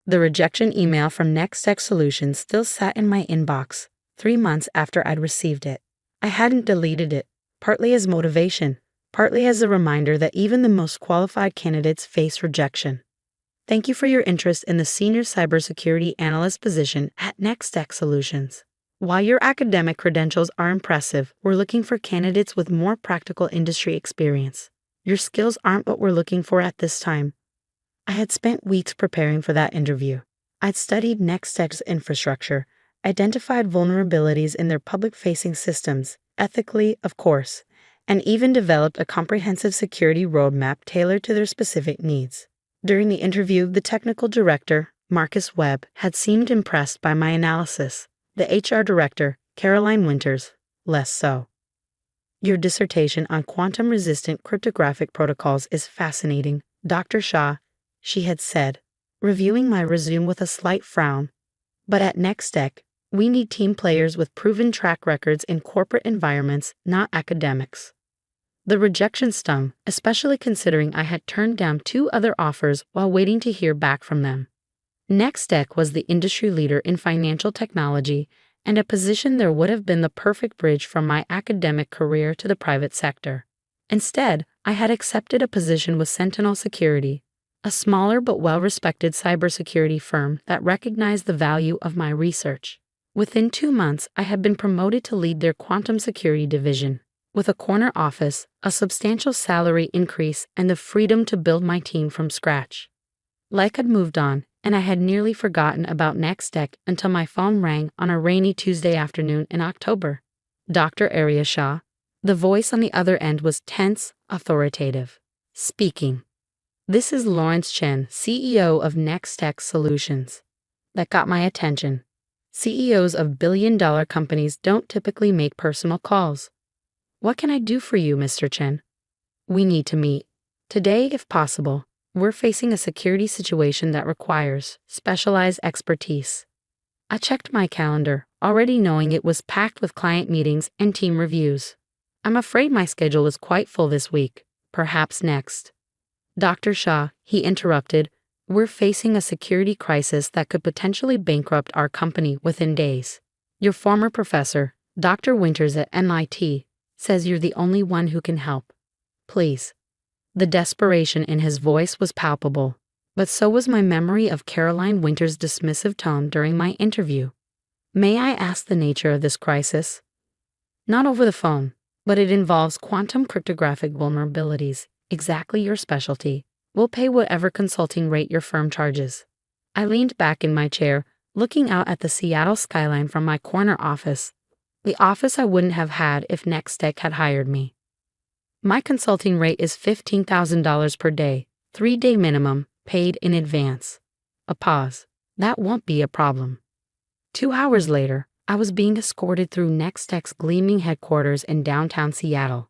The rejection email from Nextech Solutions still sat in my inbox 3 months after I'd received it. I hadn't deleted it, partly as motivation, partly as a reminder that even the most qualified candidates face rejection. Thank you for your interest in the senior cybersecurity analyst position at Nextech Solutions. While your academic credentials are impressive, we're looking for candidates with more practical industry experience. Your skills aren't what we're looking for at this time. I had spent weeks preparing for that interview. I'd studied Nextech's infrastructure, identified vulnerabilities in their public-facing systems, ethically, of course, and even developed a comprehensive security roadmap tailored to their specific needs. During the interview, the technical director, Marcus Webb, had seemed impressed by my analysis. The HR director, Caroline Winters, less so. Your dissertation on quantum-resistant cryptographic protocols is fascinating, Dr. Shah, she had said, reviewing my resume with a slight frown. But at Nextech, we need team players with proven track records in corporate environments, not academics. The rejection stung, especially considering I had turned down 2 other offers while waiting to hear back from them. Nextech was the industry leader in financial technology, and a position there would have been the perfect bridge from my academic career to the private sector. Instead, I had accepted a position with Sentinel Security, a smaller but well-respected cybersecurity firm that recognized the value of my research. Within 2 months, I had been promoted to lead their quantum security division, with a corner office, a substantial salary increase, and the freedom to build my team from scratch. Life had moved on, and I had nearly forgotten about Nextech until my phone rang on a rainy Tuesday afternoon in October. Dr. Arya Shah. The voice on the other end was tense, authoritative. Speaking. This is Lawrence Chen, CEO of Nextech Solutions. That got my attention. CEOs of billion-dollar companies don't typically make personal calls. What can I do for you, Mr. Chen? We need to meet. Today, if possible. We're facing a security situation that requires specialized expertise. I checked my calendar, already knowing it was packed with client meetings and team reviews. I'm afraid my schedule is quite full this week, perhaps next. Dr. Shah, he interrupted, we're facing a security crisis that could potentially bankrupt our company within days. Your former professor, Dr. Winters at MIT, says you're the only one who can help. Please. The desperation in his voice was palpable, but so was my memory of Caroline Winters' dismissive tone during my interview. May I ask the nature of this crisis? Not over the phone, but it involves quantum cryptographic vulnerabilities, exactly your specialty. We'll pay whatever consulting rate your firm charges. I leaned back in my chair, looking out at the Seattle skyline from my corner office, the office I wouldn't have had if Nextech had hired me. My consulting rate is $15,000 per day, 3-day minimum, paid in advance. A pause. That won't be a problem. 2 hours later, I was being escorted through Nextech's gleaming headquarters in downtown Seattle.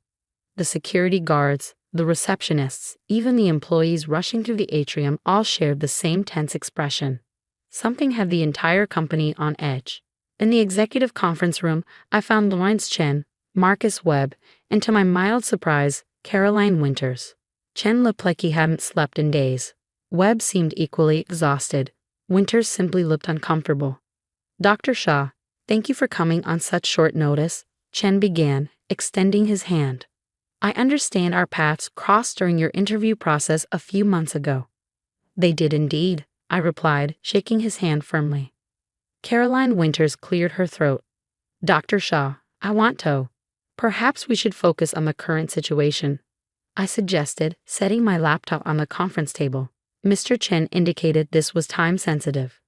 The security guards, the receptionists, even the employees rushing through the atrium all shared the same tense expression. Something had the entire company on edge. In the executive conference room, I found Lawrence Chen, Marcus Webb, and to my mild surprise, Caroline Winters. Chen looked like he hadn't slept in days. Webb seemed equally exhausted. Winters simply looked uncomfortable. Dr. Shah, thank you for coming on such short notice, Chen began, extending his hand. I understand our paths crossed during your interview process a few months ago. They did indeed, I replied, shaking his hand firmly. Caroline Winters cleared her throat. Dr. Shah, I want to. Perhaps we should focus on the current situation, I suggested, setting my laptop on the conference table. Mr. Chen indicated this was time-sensitive.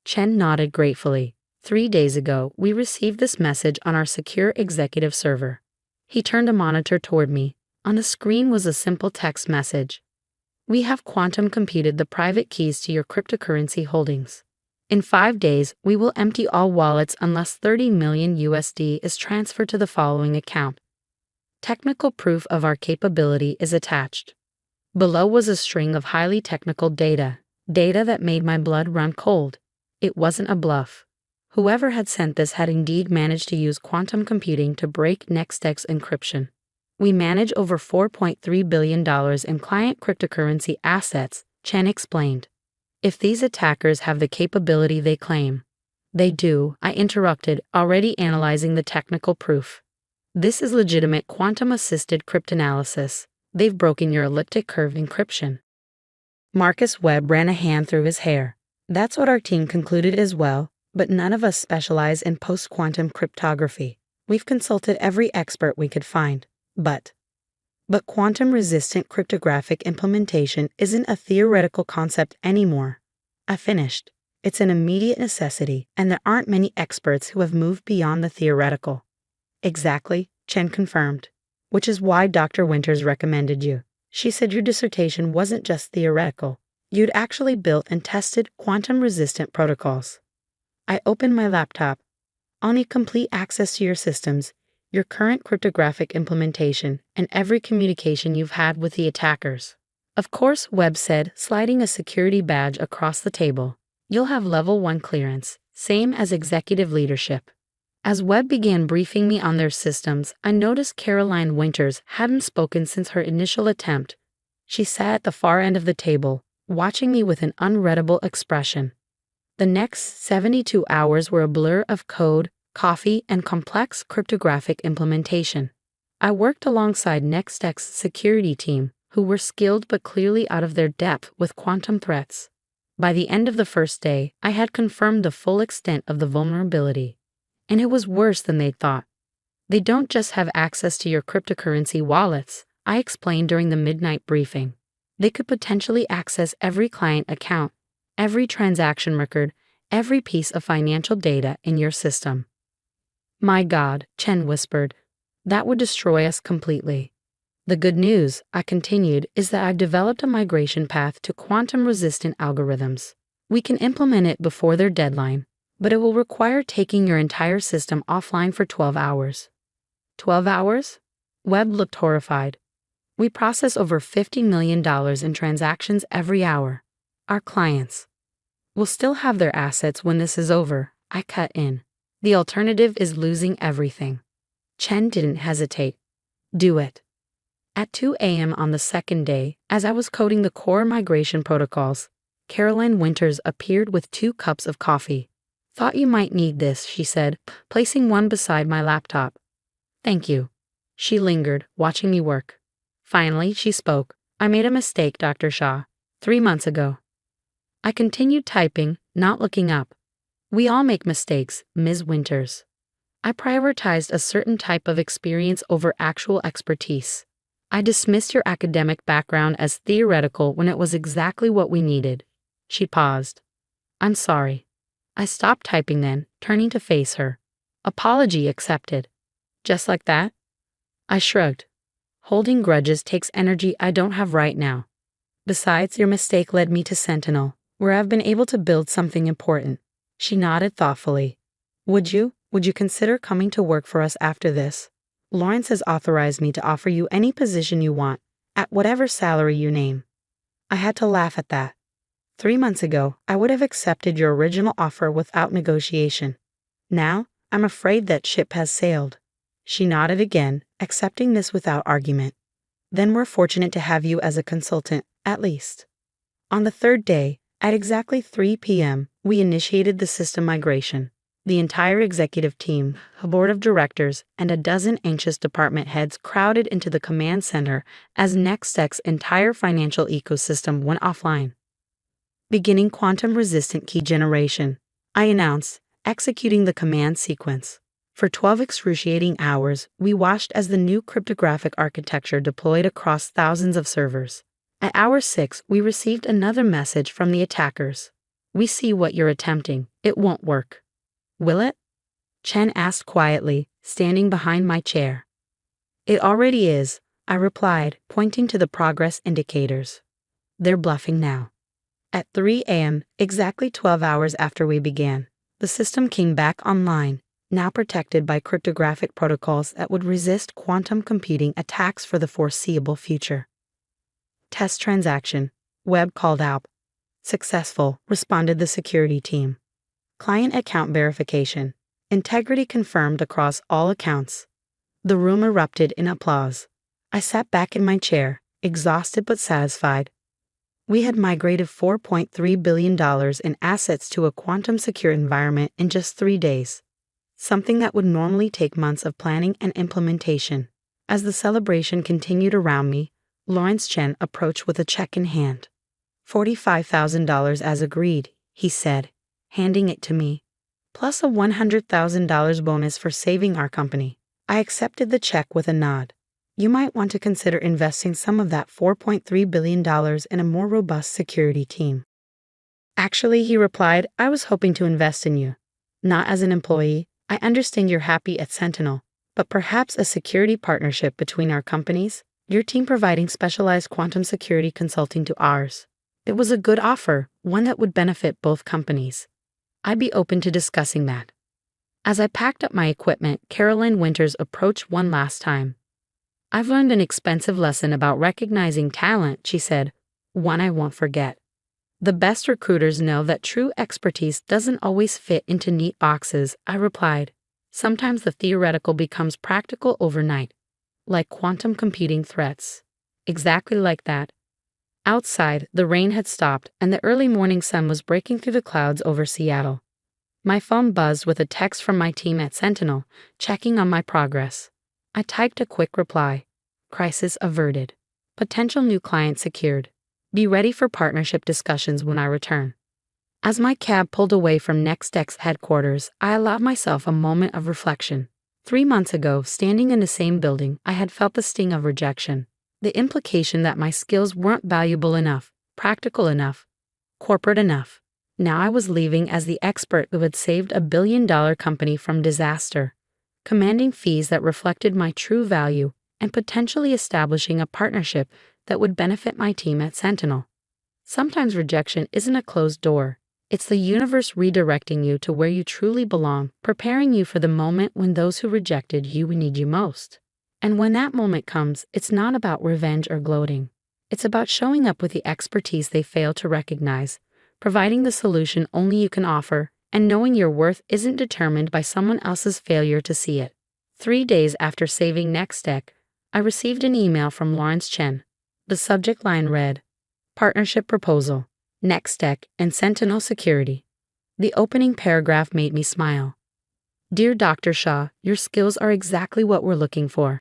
Chen nodded gratefully. 3 days ago, we received this message on our secure executive server. He turned a monitor toward me. On the screen was a simple text message. We have quantum computed the private keys to your cryptocurrency holdings. In 5 days, we will empty all wallets unless 30 million USD is transferred to the following account. Technical proof of our capability is attached. Below was a string of highly technical data that made my blood run cold. It wasn't a bluff. Whoever had sent this had indeed managed to use quantum computing to break Nextech's encryption. We manage over $4.3 billion in client cryptocurrency assets, Chen explained. If these attackers have the capability they claim. They do, I interrupted, already analyzing the technical proof. This is legitimate quantum-assisted cryptanalysis. They've broken your elliptic curve encryption. Marcus Webb ran a hand through his hair. That's what our team concluded as well, but none of us specialize in post-quantum cryptography. We've consulted every expert we could find. But quantum-resistant cryptographic implementation isn't a theoretical concept anymore. I finished. It's an immediate necessity, and there aren't many experts who have moved beyond the theoretical. Exactly, Chen confirmed. Which is why Dr. Winters recommended you. She said your dissertation wasn't just theoretical. You'd actually built and tested quantum-resistant protocols. I opened my laptop. I'll need complete access to your systems, your current cryptographic implementation, and every communication you've had with the attackers. Of course, Webb said, sliding a security badge across the table. You'll have level 1 clearance, same as executive leadership. As Webb began briefing me on their systems, I noticed Caroline Winters hadn't spoken since her initial attempt. She sat at the far end of the table, watching me with an unreadable expression. The next 72 hours were a blur of code, coffee, and complex cryptographic implementation. I worked alongside NextX's security team, who were skilled but clearly out of their depth with quantum threats. By the end of the first day, I had confirmed the full extent of the vulnerability. And it was worse than they thought. They don't just have access to your cryptocurrency wallets, I explained during the midnight briefing. They could potentially access every client account, every transaction record, every piece of financial data in your system. My God, Chen whispered. That would destroy us completely. The good news, I continued, is that I've developed a migration path to quantum-resistant algorithms. We can implement it before their deadline, but it will require taking your entire system offline for 12 hours. 12 hours? Webb looked horrified. We process over $50 million in transactions every hour. Our clients will still have their assets when this is over, I cut in. The alternative is losing everything. Chen didn't hesitate. Do it. At 2 a.m. on the second day, as I was coding the core migration protocols, Caroline Winters appeared with 2 cups of coffee. Thought you might need this, she said, placing one beside my laptop. Thank you. She lingered, watching me work. Finally, she spoke. I made a mistake, Dr. Shah. 3 months ago. I continued typing, not looking up. We all make mistakes, Ms. Winters. I prioritized a certain type of experience over actual expertise. I dismissed your academic background as theoretical when it was exactly what we needed. She paused. I'm sorry. I stopped typing then, turning to face her. Apology accepted. Just like that? I shrugged. Holding grudges takes energy I don't have right now. Besides, your mistake led me to Sentinel, where I've been able to build something important. She nodded thoughtfully. Would you consider coming to work for us after this? Lawrence has authorized me to offer you any position you want, at whatever salary you name. I had to laugh at that. 3 months ago, I would have accepted your original offer without negotiation. Now, I'm afraid that ship has sailed. She nodded again, accepting this without argument. Then we're fortunate to have you as a consultant, at least. On the third day, at exactly 3 p.m., we initiated the system migration. The entire executive team, a board of directors, and a dozen anxious department heads crowded into the command center as NextX's entire financial ecosystem went offline. Beginning quantum-resistant key generation, I announced, executing the command sequence. For 12 excruciating hours, we watched as the new cryptographic architecture deployed across thousands of servers. At hour 6, we received another message from the attackers. We see what you're attempting. It won't work. Will it? Chen asked quietly, standing behind my chair. It already is, I replied, pointing to the progress indicators. They're bluffing now. At 3 a.m., exactly 12 hours after we began, the system came back online, now protected by cryptographic protocols that would resist quantum computing attacks for the foreseeable future. Test transaction, Webb called out. Successful, responded the security team. Client account verification. Integrity confirmed across all accounts. The room erupted in applause. I sat back in my chair, exhausted but satisfied. We had migrated $4.3 billion in assets to a quantum-secure environment in just 3 days, something that would normally take months of planning and implementation. As the celebration continued around me, Lawrence Chen approached with a check in hand. $45,000 as agreed, he said, handing it to me, plus a $100,000 bonus for saving our company. I accepted the check with a nod. You might want to consider investing some of that $4.3 billion in a more robust security team. Actually, he replied, I was hoping to invest in you. Not as an employee. I understand you're happy at Sentinel, but perhaps a security partnership between our companies, your team providing specialized quantum security consulting to ours. It was a good offer, one that would benefit both companies. I'd be open to discussing that. As I packed up my equipment, Caroline Winters approached one last time. I've learned an expensive lesson about recognizing talent, she said, one I won't forget. The best recruiters know that true expertise doesn't always fit into neat boxes, I replied. Sometimes the theoretical becomes practical overnight, like quantum computing threats. Exactly like that. Outside, the rain had stopped and the early morning sun was breaking through the clouds over Seattle. My phone buzzed with a text from my team at Sentinel, checking on my progress. I typed a quick reply. Crisis averted. Potential new client secured. Be ready for partnership discussions when I return. As my cab pulled away from NextX's headquarters, I allowed myself a moment of reflection. 3 months ago, standing in the same building, I had felt the sting of rejection. The implication that my skills weren't valuable enough, practical enough, corporate enough. Now I was leaving as the expert who had saved a billion-dollar company from disaster, commanding fees that reflected my true value, and potentially establishing a partnership that would benefit my team at Sentinel. Sometimes rejection isn't a closed door. It's the universe redirecting you to where you truly belong, preparing you for the moment when those who rejected you need you most. And when that moment comes, it's not about revenge or gloating. It's about showing up with the expertise they fail to recognize, providing the solution only you can offer, and knowing your worth isn't determined by someone else's failure to see it. 3 days after saving NextX, I received an email from Lawrence Chen. The subject line read, Partnership Proposal, NextX and Sentinel Security. The opening paragraph made me smile. Dear Dr. Shah, your skills are exactly what we're looking for.